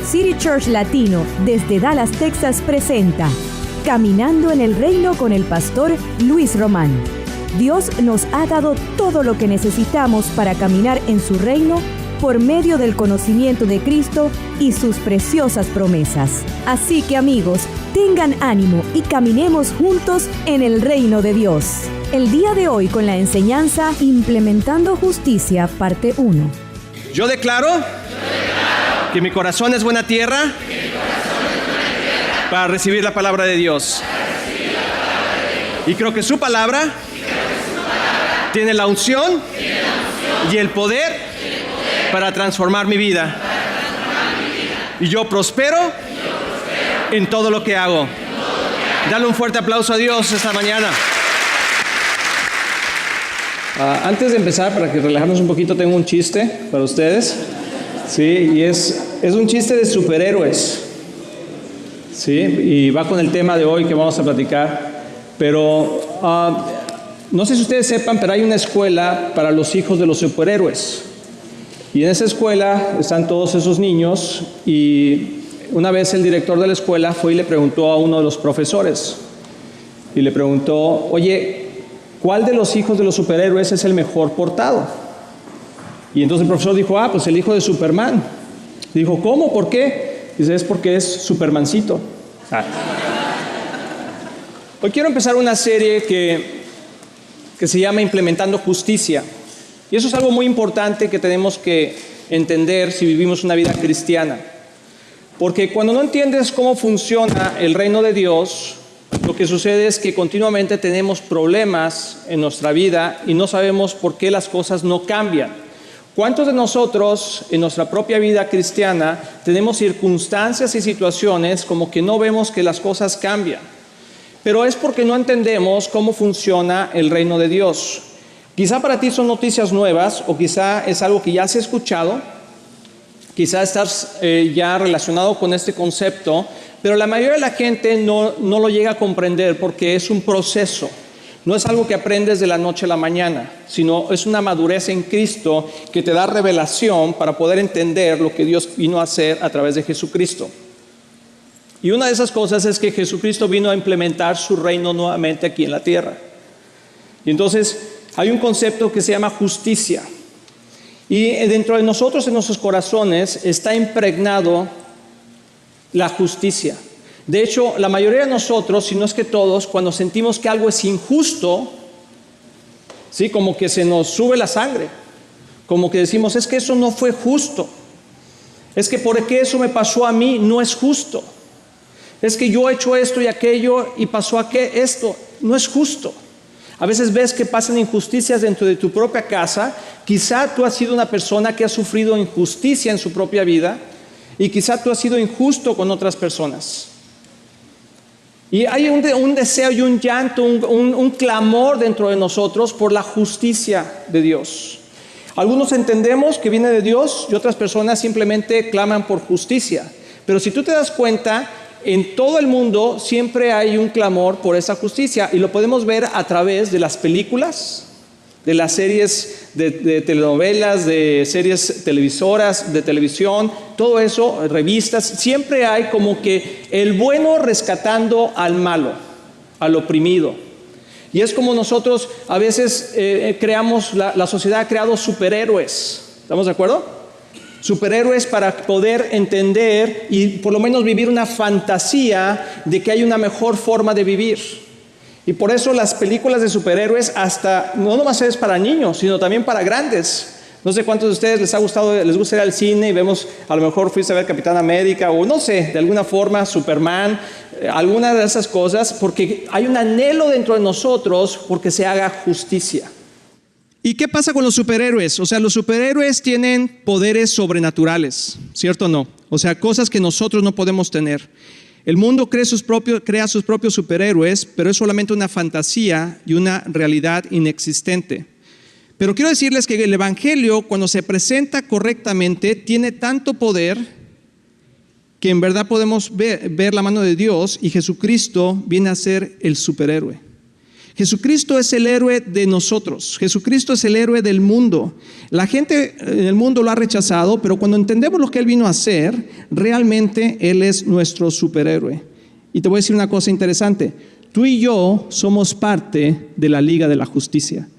City Church Latino desde Dallas, Texas presenta Caminando en el Reino con el pastor Luis Román. Dios nos ha dado todo lo que necesitamos para caminar en su reino por medio del conocimiento de Cristo y sus preciosas promesas. Así que amigos, tengan ánimo y caminemos juntos en el reino de Dios. El día de hoy con la enseñanza Implementando Justicia, parte 1. Yo declaro que mi corazón es buena tierra para recibir la palabra de Dios. Y creo que su palabra tiene la unción y el poder para transformar mi vida. Y yo prospero en todo lo que hago. Dale un fuerte aplauso a Dios esta mañana. Antes de empezar, para que relajarnos un poquito, tengo un chiste para ustedes. Sí, y es un chiste de superhéroes. Sí, y va con el tema de hoy que vamos a platicar. Pero no sé si ustedes sepan, pero hay una escuela para los hijos de los superhéroes. Y en esa escuela están todos esos niños. Y una vez el director de la escuela fue y le preguntó a uno de los profesores. Y le preguntó, oye, ¿cuál de los hijos de los superhéroes es el mejor portado? Y entonces el profesor dijo, pues el hijo de Superman. Dijo, ¿cómo? ¿Por qué? Dice, es porque es Supermancito. Hoy quiero empezar una serie que se llama Implementando Justicia. Y eso es algo muy importante que tenemos que entender si vivimos una vida cristiana. Porque cuando no entiendes cómo funciona el reino de Dios, lo que sucede es que continuamente tenemos problemas en nuestra vida y no sabemos por qué las cosas no cambian. ¿Cuántos de nosotros en nuestra propia vida cristiana tenemos circunstancias y situaciones como que no vemos que las cosas cambian? Pero es porque no entendemos cómo funciona el reino de Dios. Quizá para ti son noticias nuevas o quizá es algo que ya has escuchado. Quizá estás ya relacionado con este concepto, pero la mayoría de la gente no lo llega a comprender porque es un proceso. No es algo que aprendes de la noche a la mañana, sino es una madurez en Cristo que te da revelación para poder entender lo que Dios vino a hacer a través de Jesucristo. Y una de esas cosas es que Jesucristo vino a implementar su reino nuevamente aquí en la tierra. Y entonces hay un concepto que se llama justicia. Y dentro de nosotros, en nuestros corazones, está impregnado la justicia. De hecho, la mayoría de nosotros, si no es que todos, cuando sentimos que algo es injusto, ¿sí? Como que se nos sube la sangre. Como que decimos, es que eso no fue justo. Es que ¿por qué eso me pasó a mí? No es justo. Es que yo he hecho esto y aquello y pasó esto. No es justo. A veces ves que pasan injusticias dentro de tu propia casa. Quizá tú has sido una persona que ha sufrido injusticia en su propia vida y quizá tú has sido injusto con otras personas. Y hay un deseo y un llanto, un clamor dentro de nosotros por la justicia de Dios. Algunos entendemos que viene de Dios y otras personas simplemente claman por justicia. Pero si tú te das cuenta, en todo el mundo siempre hay un clamor por esa justicia y lo podemos ver a través de las películas, de las series de telenovelas, de series televisoras, de televisión, todo eso, revistas. Siempre hay como que el bueno rescatando al malo, al oprimido. Y es como nosotros a veces creamos, la sociedad ha creado superhéroes. ¿Estamos de acuerdo? Superhéroes para poder entender y por lo menos vivir una fantasía de que hay una mejor forma de vivir. Y por eso las películas de superhéroes hasta no nomás es para niños, sino también para grandes. No sé cuántos de ustedes les gusta ir al cine y vemos, a lo mejor fuiste a ver Capitán América o no sé, de alguna forma Superman, alguna de esas cosas, porque hay un anhelo dentro de nosotros porque se haga justicia. ¿Y qué pasa con los superhéroes? O sea, los superhéroes tienen poderes sobrenaturales, ¿cierto o no? O sea, cosas que nosotros no podemos tener. El mundo crea sus propios superhéroes, pero es solamente una fantasía y una realidad inexistente. Pero quiero decirles que el Evangelio, cuando se presenta correctamente, tiene tanto poder que en verdad podemos ver la mano de Dios y Jesucristo viene a ser el superhéroe. Jesucristo es el héroe de nosotros. Jesucristo es el héroe del mundo. La gente en el mundo lo ha rechazado, pero cuando entendemos lo que Él vino a hacer, realmente Él es nuestro superhéroe. Y te voy a decir una cosa interesante. Tú y yo somos parte de la Liga de la Justicia.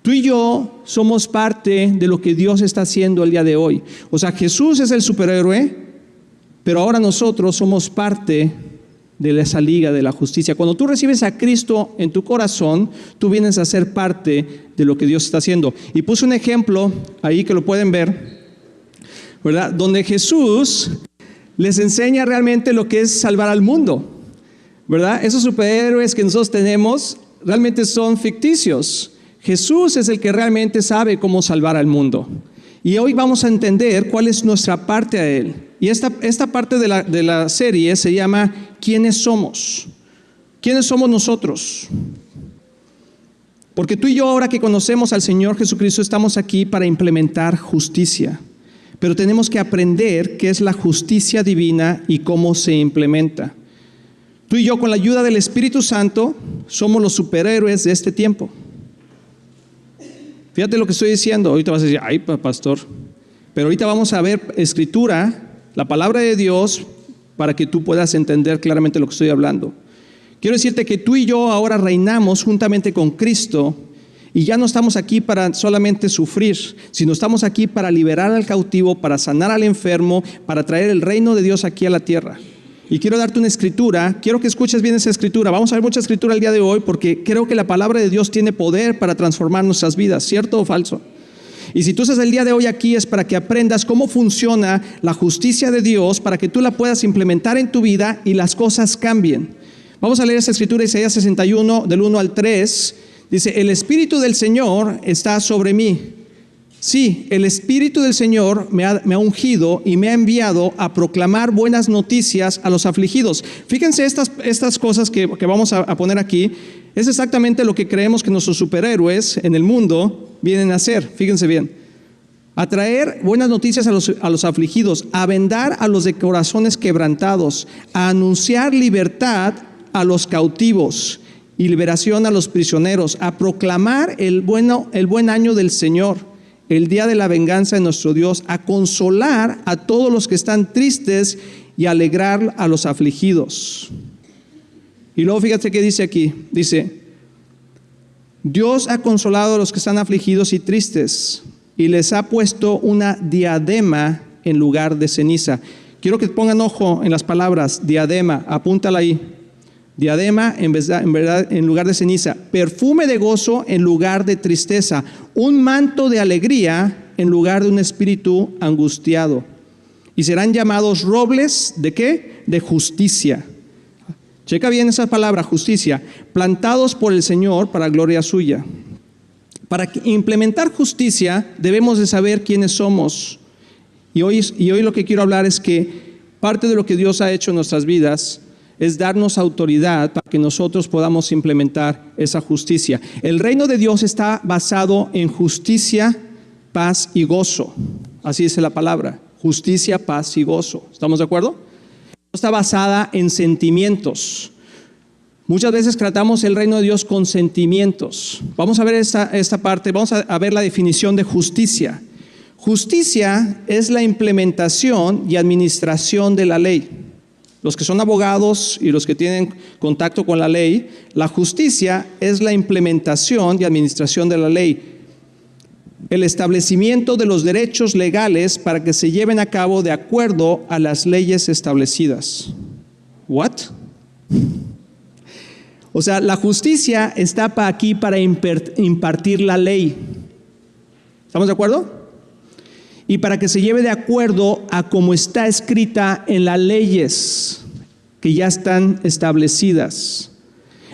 Tú y yo somos parte de lo que Dios está haciendo el día de hoy. O sea, Jesús es el superhéroe, pero ahora nosotros somos parte de esa Liga de la Justicia. Cuando tú recibes a Cristo en tu corazón, tú vienes a ser parte de lo que Dios está haciendo. Y puse un ejemplo ahí que lo pueden ver, ¿verdad? Donde Jesús les enseña realmente lo que es salvar al mundo, ¿verdad? Esos superhéroes que nosotros tenemos realmente son ficticios. Jesús es el que realmente sabe cómo salvar al mundo. Y hoy vamos a entender cuál es nuestra parte a Él. Y esta parte de la serie se llama ¿Quiénes somos? ¿Quiénes somos nosotros? Porque tú y yo, ahora que conocemos al Señor Jesucristo, estamos aquí para implementar justicia. Pero tenemos que aprender qué es la justicia divina y cómo se implementa. Tú y yo, con la ayuda del Espíritu Santo, somos los superhéroes de este tiempo. Fíjate lo que estoy diciendo. Ahorita vas a decir, ay, pastor. Pero ahorita vamos a ver escritura, la palabra de Dios, para que tú puedas entender claramente lo que estoy hablando. Quiero decirte que tú y yo ahora reinamos juntamente con Cristo y ya no estamos aquí para solamente sufrir, sino estamos aquí para liberar al cautivo, para sanar al enfermo, para traer el reino de Dios aquí a la tierra. Y quiero darte una escritura, quiero que escuches bien esa escritura. Vamos a ver mucha escritura el día de hoy porque creo que la palabra de Dios tiene poder para transformar nuestras vidas, ¿cierto o falso? Y si tú estás el día de hoy aquí es para que aprendas cómo funciona la justicia de Dios, para que tú la puedas implementar en tu vida y las cosas cambien. Vamos a leer esa escritura, Isaías 61, del 1 al 3. Dice, el Espíritu del Señor está sobre mí. Sí, el Espíritu del Señor me ha ungido y me ha enviado a proclamar buenas noticias a los afligidos. Fíjense estas cosas que vamos a poner aquí. Es exactamente lo que creemos que nuestros superhéroes en el mundo vienen a hacer. Fíjense bien. A traer buenas noticias a los afligidos, a vendar a los de corazones quebrantados, a anunciar libertad a los cautivos y liberación a los prisioneros, a proclamar el buen año del Señor, el día de la venganza de nuestro Dios, a consolar a todos los que están tristes y a alegrar a los afligidos. Y luego fíjate qué dice aquí, dice, Dios ha consolado a los que están afligidos y tristes y les ha puesto una diadema en lugar de ceniza. Quiero que pongan ojo en las palabras, diadema, apúntala ahí. Diadema en lugar de ceniza, perfume de gozo en lugar de tristeza, un manto de alegría en lugar de un espíritu angustiado. Y serán llamados robles, ¿de qué? De justicia. Checa bien esa palabra, justicia, plantados por el Señor para gloria suya. Para implementar justicia debemos de saber quiénes somos. Y hoy lo que quiero hablar es que parte de lo que Dios ha hecho en nuestras vidas es darnos autoridad para que nosotros podamos implementar esa justicia. El reino de Dios está basado en justicia, paz y gozo. Así dice la palabra, justicia, paz y gozo. ¿Estamos de acuerdo? No está basada en sentimientos. Muchas veces tratamos el reino de Dios con sentimientos. Vamos a ver esta parte, vamos a ver la definición de justicia. Justicia es la implementación y administración de la ley. Los que son abogados y los que tienen contacto con la ley, la justicia es la implementación y administración de la ley. El establecimiento de los derechos legales para que se lleven a cabo de acuerdo a las leyes establecidas. ¿What? O sea, la justicia está aquí para impartir la ley. ¿Estamos de acuerdo? Y para que se lleve de acuerdo a cómo está escrita en las leyes que ya están establecidas.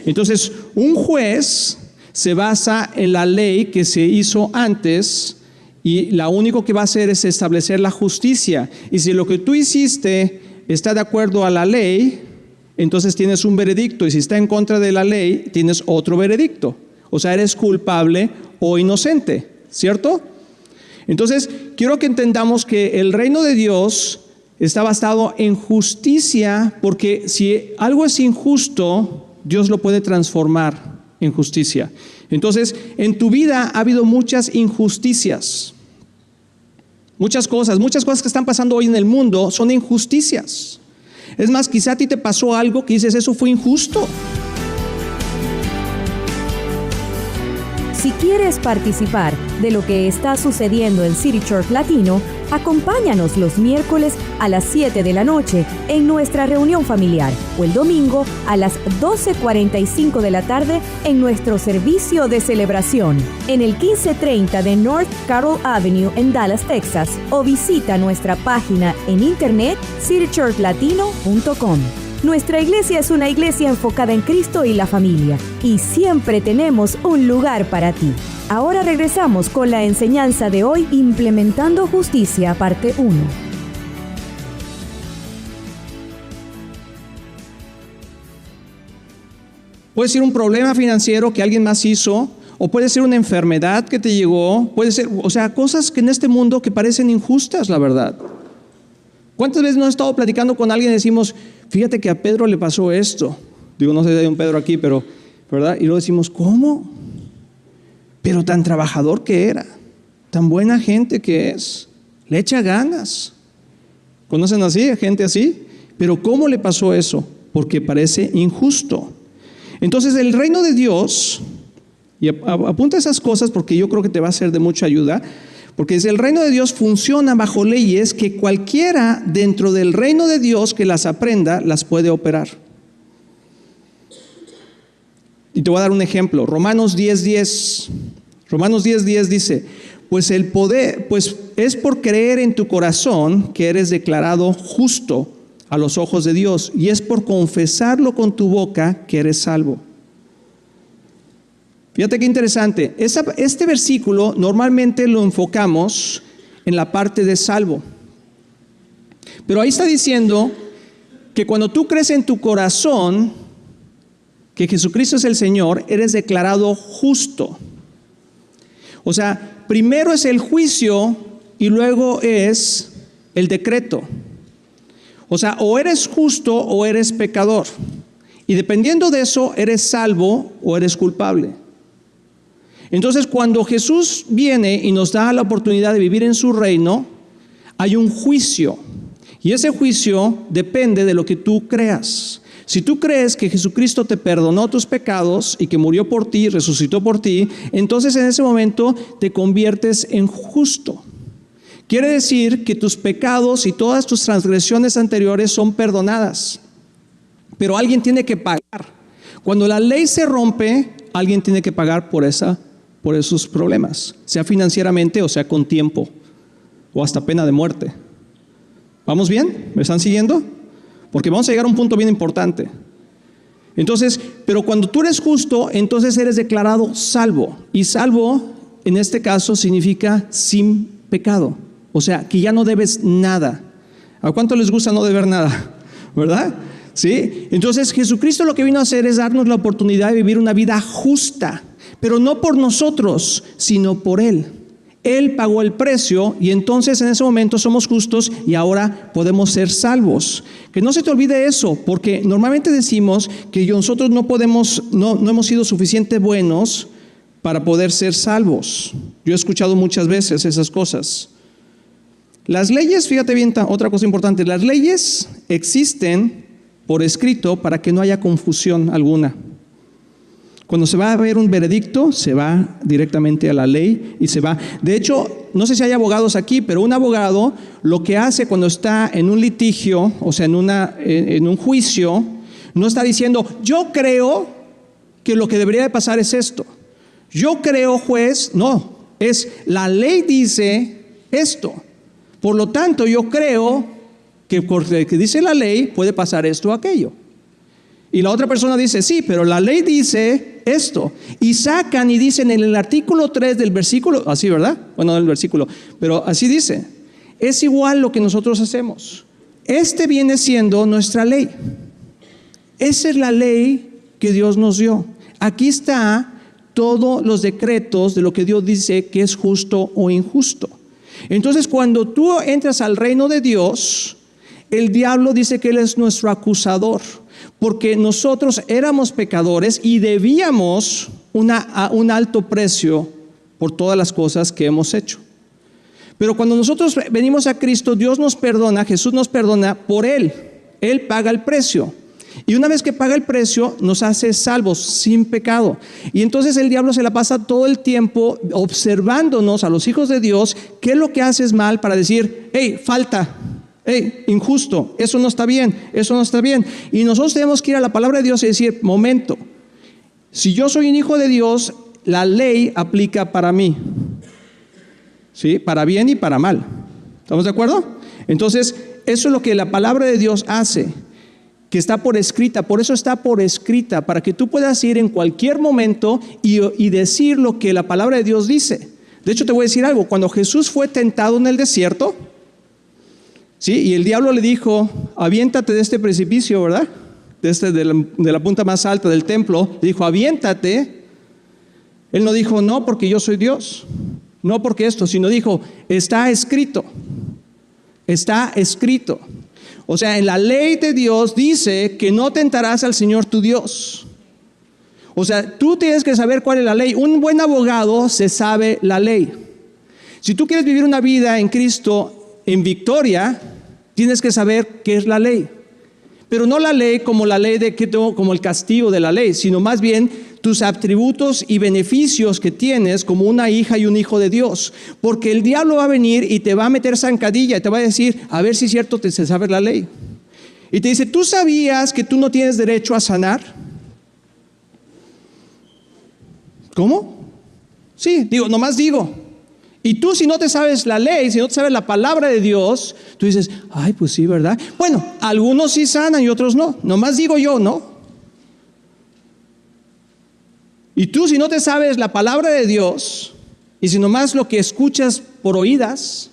Entonces, un juez se basa en la ley que se hizo antes y lo único que va a hacer es establecer la justicia. Y si lo que tú hiciste está de acuerdo a la ley, entonces tienes un veredicto. Y si está en contra de la ley, tienes otro veredicto. O sea, eres culpable o inocente, ¿cierto? Entonces, quiero que entendamos que el reino de Dios está basado en justicia, porque si algo es injusto, Dios lo puede transformar en justicia. Entonces, en tu vida ha habido muchas injusticias. Muchas cosas que están pasando hoy en el mundo son injusticias. Es más, quizá a ti te pasó algo que dices, eso fue injusto. Si quieres participar de lo que está sucediendo en City Church Latino, acompáñanos los miércoles a las 7 de la noche en nuestra reunión familiar o el domingo a las 12:45 de la tarde en nuestro servicio de celebración en el 1530 de North Carroll Avenue en Dallas, Texas, o visita nuestra página en internet citychurchlatino.com. Nuestra iglesia es una iglesia enfocada en Cristo y la familia, y siempre tenemos un lugar para ti. Ahora regresamos con la enseñanza de hoy, Implementando Justicia, parte 1. Puede ser un problema financiero que alguien más hizo, o puede ser una enfermedad que te llegó, puede ser, cosas que en este mundo que parecen injustas, la verdad. ¿Cuántas veces nos hemos estado platicando con alguien y decimos, fíjate que a Pedro le pasó esto? Digo, no sé si hay un Pedro aquí, pero, ¿verdad? Y luego decimos, ¿cómo? Pero tan trabajador que era, tan buena gente que es, le echa ganas. ¿Conocen así, gente así? Pero ¿cómo le pasó eso? Porque parece injusto. Entonces el reino de Dios, y apunta esas cosas porque yo creo que te va a ser de mucha ayuda, porque el reino de Dios funciona bajo leyes que cualquiera dentro del reino de Dios que las aprenda, las puede operar. Y te voy a dar un ejemplo. Romanos 10:10. Romanos 10:10 dice, pues es por creer en tu corazón que eres declarado justo a los ojos de Dios, y es por confesarlo con tu boca que eres salvo. Fíjate qué interesante. Este versículo normalmente lo enfocamos en la parte de salvo. Pero ahí está diciendo que cuando tú crees en tu corazón que Jesucristo es el Señor, eres declarado justo. O sea, primero es el juicio y luego es el decreto. O sea, o eres justo o eres pecador. Y dependiendo de eso, eres salvo o eres culpable. Entonces, cuando Jesús viene y nos da la oportunidad de vivir en su reino, hay un juicio. Y ese juicio depende de lo que tú creas. Si tú crees que Jesucristo te perdonó tus pecados y que murió por ti, resucitó por ti, entonces en ese momento te conviertes en justo. Quiere decir que tus pecados y todas tus transgresiones anteriores son perdonadas. Pero alguien tiene que pagar. Cuando la ley se rompe, alguien tiene que pagar por esos problemas, sea financieramente o sea con tiempo, o hasta pena de muerte. ¿Vamos bien? ¿Me están siguiendo? Porque vamos a llegar a un punto bien importante. Entonces, pero cuando tú eres justo, entonces eres declarado salvo. Y salvo, en este caso, significa sin pecado. O sea, que ya no debes nada. ¿A cuánto les gusta no deber nada? ¿Verdad? ¿Sí? Entonces, Jesucristo lo que vino a hacer es darnos la oportunidad de vivir una vida justa. Pero no por nosotros, sino por Él. Él pagó el precio y entonces en ese momento somos justos y ahora podemos ser salvos. Que no se te olvide eso, porque normalmente decimos que nosotros no hemos sido suficientemente buenos para poder ser salvos. Yo he escuchado muchas veces esas cosas. Las leyes, fíjate bien, otra cosa importante, las leyes existen por escrito para que no haya confusión alguna. Cuando se va a ver un veredicto, se va directamente a la ley y se va. De hecho, no sé si hay abogados aquí, pero un abogado lo que hace cuando está en un litigio, o sea, en un juicio, no está diciendo, yo creo que lo que debería de pasar es esto. Yo creo, juez, no, es la ley dice esto. Por lo tanto, yo creo que por lo que dice la ley puede pasar esto o aquello. Y la otra persona dice, sí, pero la ley dice esto. Y sacan y dicen en el artículo 3 del versículo, así, ¿verdad? Bueno, no el versículo, pero así dice. Es igual lo que nosotros hacemos. Este viene siendo nuestra ley. Esa es la ley que Dios nos dio. Aquí está todos los decretos de lo que Dios dice que es justo o injusto. Entonces, cuando tú entras al reino de Dios, el diablo dice que él es nuestro acusador. porque nosotros éramos pecadores y debíamos un alto precio por todas las cosas que hemos hecho. Pero cuando nosotros venimos a Cristo, Dios nos perdona, Jesús nos perdona por Él. Él paga el precio. Y una vez que paga el precio, nos hace salvos sin pecado. Y entonces el diablo se la pasa todo el tiempo observándonos a los hijos de Dios, qué es lo que haces mal para decir, hey, falta, hey, injusto, eso no está bien, eso no está bien. Y nosotros tenemos que ir a la palabra de Dios y decir, momento, si yo soy un hijo de Dios, la ley aplica para mí, ¿sí? Para bien y para mal. ¿Estamos de acuerdo? Entonces, eso es lo que la palabra de Dios hace, que está por escrita. Por eso está por escrita, para que tú puedas ir en cualquier momento y decir lo que la palabra de Dios dice. De hecho, te voy a decir algo. Cuando Jesús fue tentado en el desierto, ¿sí? Y el diablo le dijo, aviéntate de este precipicio, ¿verdad? De la punta más alta del templo. Le dijo, aviéntate. Él no dijo, no, porque yo soy Dios. No porque esto, sino dijo, está escrito. Está escrito. O sea, en la ley de Dios dice que no tentarás al Señor tu Dios. O sea, tú tienes que saber cuál es la ley. Un buen abogado se sabe la ley. Si tú quieres vivir una vida en Cristo en victoria, tienes que saber qué es la ley. Pero no la ley como la ley como el castigo de la ley, sino más bien tus atributos y beneficios que tienes como una hija y un hijo de Dios. Porque el diablo va a venir y te va a meter zancadilla y te va a decir, a ver si es cierto te sabes la ley. Y te dice, ¿tú sabías que tú no tienes derecho a sanar? ¿Cómo? Sí, nomás digo. Y tú, si no te sabes la ley, si no te sabes la palabra de Dios, tú dices, ay, pues sí, ¿verdad? Bueno, algunos sí sanan y otros no. Nomás digo yo, ¿no? Y tú, si no te sabes la palabra de Dios, y si nomás lo que escuchas por oídas,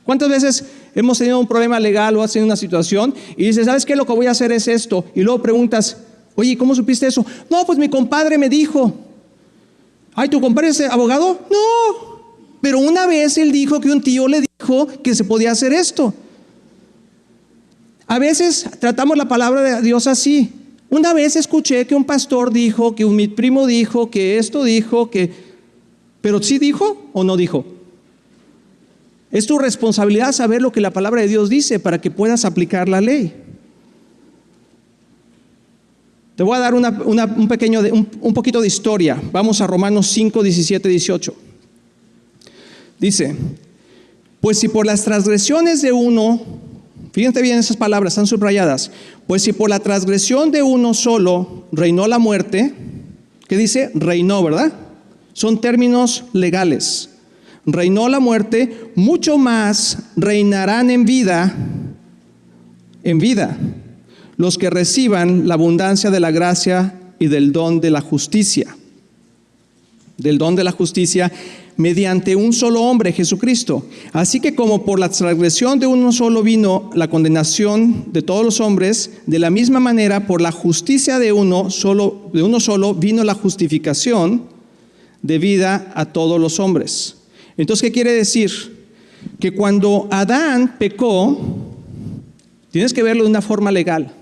¿cuántas veces hemos tenido un problema legal o has tenido una situación y dices, ¿sabes qué? Lo que voy a hacer es esto. Y luego preguntas, oye, ¿cómo supiste eso? No, pues mi compadre me dijo. Ay, ¿tu compadre es abogado? No. Pero una vez él dijo que un tío le dijo que se podía hacer esto. A veces tratamos la palabra de Dios así. Una vez escuché que un pastor dijo, que mi primo dijo, que esto dijo, pero ¿sí dijo o no dijo? Es tu responsabilidad saber lo que la palabra de Dios dice para que puedas aplicar la ley. Te voy a dar un poquito de historia. Vamos a Romanos 5, 17, 18. Dice, pues si por las transgresiones de uno, fíjense bien esas palabras, están subrayadas, pues si por la transgresión de uno solo reinó la muerte, ¿qué dice? Reinó, ¿verdad? Son términos legales. Reinó la muerte, mucho más reinarán en vida, los que reciban la abundancia de la gracia y del don de la justicia. Del don de la justicia mediante un solo hombre, Jesucristo. Así que como por la transgresión de uno solo vino la condenación de todos los hombres, de la misma manera por la justicia de uno solo vino la justificación de vida a todos los hombres. Entonces, ¿qué quiere decir? Que cuando Adán pecó, tienes que verlo de una forma legal.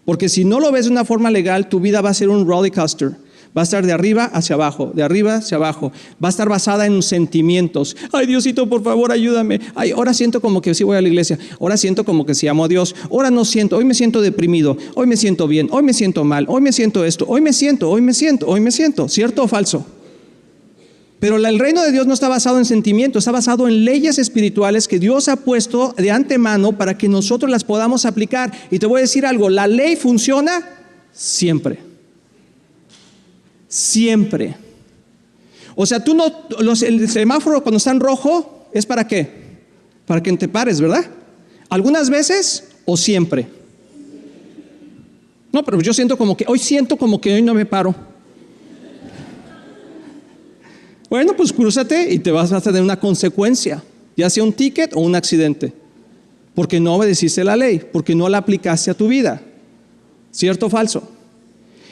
Porque si no lo ves de una forma legal, tu vida va a ser un roller coaster. Va a estar de arriba hacia abajo, de arriba hacia abajo. Va a estar basada en sentimientos. Ay, Diosito, por favor, ayúdame. Ay, ahora siento como que sí voy a la iglesia. Ahora siento como que sí amo a Dios. Ahora no siento. Hoy me siento deprimido. Hoy me siento bien. Hoy me siento mal. Hoy me siento esto. Hoy me siento. ¿Cierto o falso? Pero el reino de Dios no está basado en sentimientos. Está basado en leyes espirituales que Dios ha puesto de antemano para que nosotros las podamos aplicar. Y te voy a decir algo. La ley funciona siempre. Siempre. O sea, el semáforo cuando está en rojo, ¿es para qué? Para que te pares, ¿verdad? Algunas veces o siempre. No, pero yo siento como que hoy no me paro. Bueno, pues crúzate y te vas a tener una consecuencia, ya sea un ticket o un accidente, porque no obedeciste la ley, porque no la aplicaste a tu vida. ¿Cierto o falso?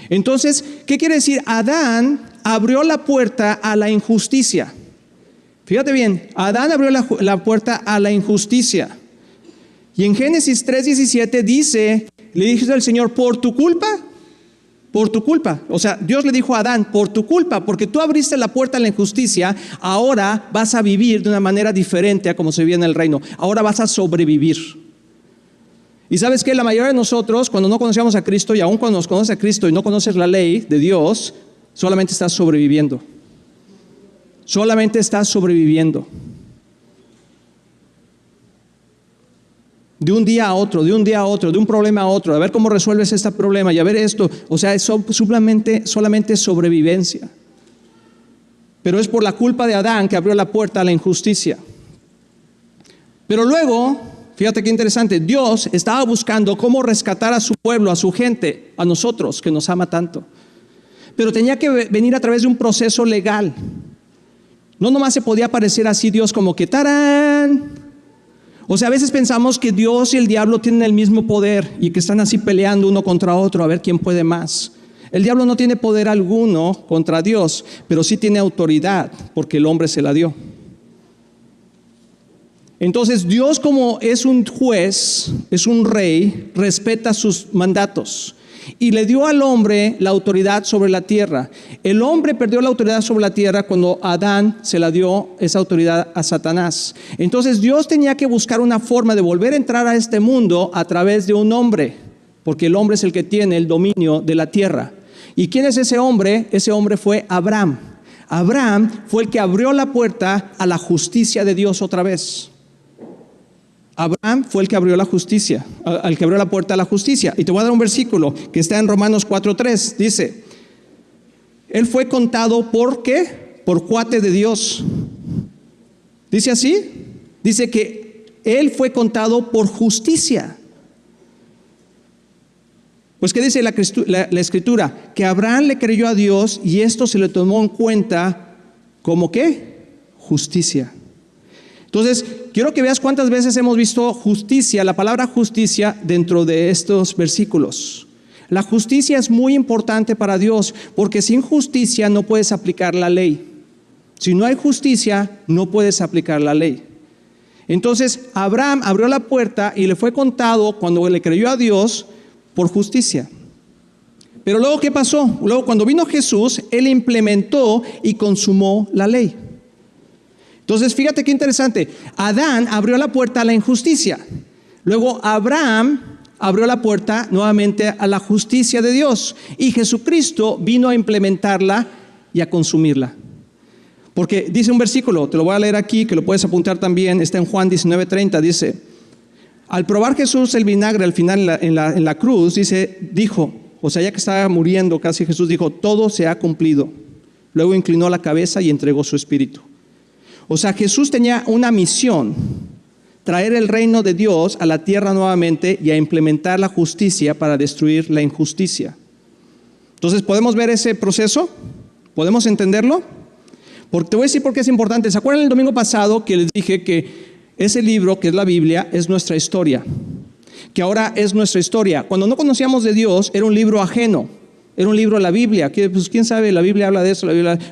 Entonces, ¿qué quiere decir? Adán abrió la puerta a la injusticia. Fíjate bien, Adán abrió la puerta a la injusticia. Y en Génesis 3:17 dice, Le dijo el Señor, por tu culpa. O sea, Dios le dijo a Adán, por tu culpa, porque tú abriste la puerta a la injusticia, ahora vas a vivir de una manera diferente a como se vivía en el reino. Ahora vas a sobrevivir. Y ¿sabes qué? La mayoría de nosotros, cuando no conocíamos a Cristo, y aún cuando nos conoces a Cristo y no conoces la ley de Dios, solamente estás sobreviviendo. Solamente estás sobreviviendo. De un día a otro, de un problema a otro, a ver cómo resuelves este problema y a ver esto. O sea, es solamente sobrevivencia. Pero es por la culpa de Adán que abrió la puerta a la injusticia. Pero luego, fíjate qué interesante, Dios estaba buscando cómo rescatar a su pueblo, a su gente, a nosotros que nos ama tanto. Pero tenía que venir a través de un proceso legal. No nomás se podía aparecer así Dios como que ¡tarán! O sea, a veces pensamos que Dios y el diablo tienen el mismo poder y que están así peleando uno contra otro a ver quién puede más. El diablo no tiene poder alguno contra Dios, pero sí tiene autoridad porque el hombre se la dio. Entonces Dios, como es un juez, es un rey, respeta sus mandatos y le dio al hombre la autoridad sobre la tierra. El hombre perdió la autoridad sobre la tierra cuando Adán se la dio esa autoridad a Satanás. Entonces Dios tenía que buscar una forma de volver a entrar a este mundo a través de un hombre, porque el hombre es el que tiene el dominio de la tierra. ¿Y quién es ese hombre? Ese hombre fue Abraham. Abraham fue el que abrió la puerta a la justicia de Dios otra vez. Abraham fue el que abrió la justicia, al que abrió la puerta a la justicia. Y te voy a dar un versículo que está en Romanos 4:3. Dice, él fue contado ¿por qué? Por cuate de Dios. Dice así, dice que él fue contado por justicia. Pues ¿qué dice la escritura? Que Abraham le creyó a Dios y esto se le tomó en cuenta como ¿qué? Justicia. Entonces, quiero que veas cuántas veces hemos visto justicia, la palabra justicia dentro de estos versículos. La justicia es muy importante para Dios, porque sin justicia no puedes aplicar la ley. Si no hay justicia, no puedes aplicar la ley. Entonces, Abraham abrió la puerta y le fue contado cuando le creyó a Dios por justicia. Pero luego, ¿qué pasó? Luego, cuando vino Jesús, Él implementó y consumó la ley. Entonces, fíjate qué interesante. Adán abrió la puerta a la injusticia. Luego, Abraham abrió la puerta nuevamente a la justicia de Dios. Y Jesucristo vino a implementarla y a consumirla. Porque dice un versículo, te lo voy a leer aquí, que lo puedes apuntar también, está en Juan 19:30, dice, al probar Jesús el vinagre al final en la cruz, dijo, o sea, ya que estaba muriendo casi, Jesús dijo, todo se ha cumplido. Luego inclinó la cabeza y entregó su espíritu. O sea, Jesús tenía una misión, traer el reino de Dios a la tierra nuevamente y a implementar la justicia para destruir la injusticia. Entonces, ¿podemos ver ese proceso? ¿Podemos entenderlo? Porque te voy a decir por qué es importante. ¿Se acuerdan el domingo pasado que les dije que ese libro, que es la Biblia, es nuestra historia? Que ahora es nuestra historia. Cuando no conocíamos de Dios, era un libro ajeno. Era un libro de la Biblia, que pues quién sabe, la Biblia habla de eso,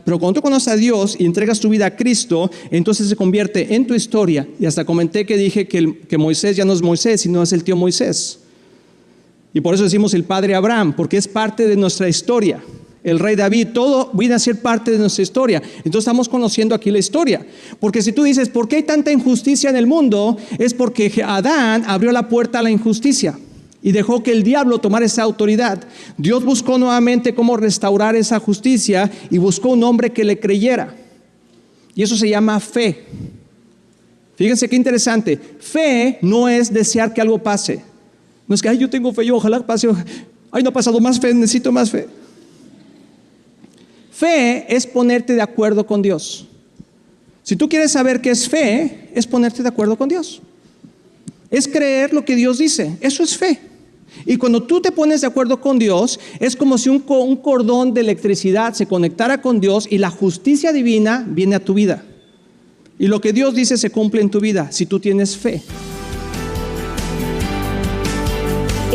pero cuando tú conoces a Dios y entregas tu vida a Cristo, entonces se convierte en tu historia. Y hasta comenté que dije que Moisés ya no es Moisés, sino es el tío Moisés. Y por eso decimos el padre Abraham, porque es parte de nuestra historia. El rey David, todo viene a ser parte de nuestra historia. Entonces estamos conociendo aquí la historia. Porque si tú dices, ¿por qué hay tanta injusticia en el mundo? Es porque Adán abrió la puerta a la injusticia y dejó que el diablo tomara esa autoridad. Dios buscó nuevamente cómo restaurar esa justicia y buscó un hombre que le creyera. Y eso se llama fe. Fíjense qué interesante. Fe no es desear que algo pase. No es que, ay, yo tengo fe, yo ojalá pase. Ay, no ha pasado más fe, necesito más fe. Fe es ponerte de acuerdo con Dios. Si tú quieres saber qué es fe, es ponerte de acuerdo con Dios. Es creer lo que Dios dice. Eso es fe. Y cuando tú te pones de acuerdo con Dios, es como si un cordón de electricidad se conectara con Dios y la justicia divina viene a tu vida. Y lo que Dios dice se cumple en tu vida si tú tienes fe.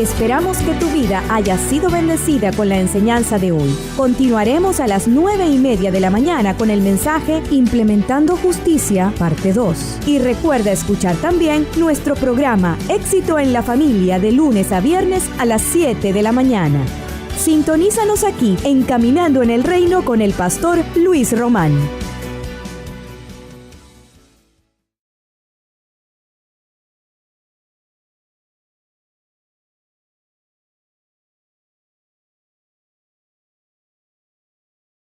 Esperamos que tu vida haya sido bendecida con la enseñanza de hoy. Continuaremos a las 9:30 de la mañana con el mensaje Implementando Justicia, parte 2. Y recuerda escuchar también nuestro programa Éxito en la Familia de lunes a viernes a las 7 de la mañana. Sintonízanos aquí en Caminando en el Reino con el pastor Luis Román.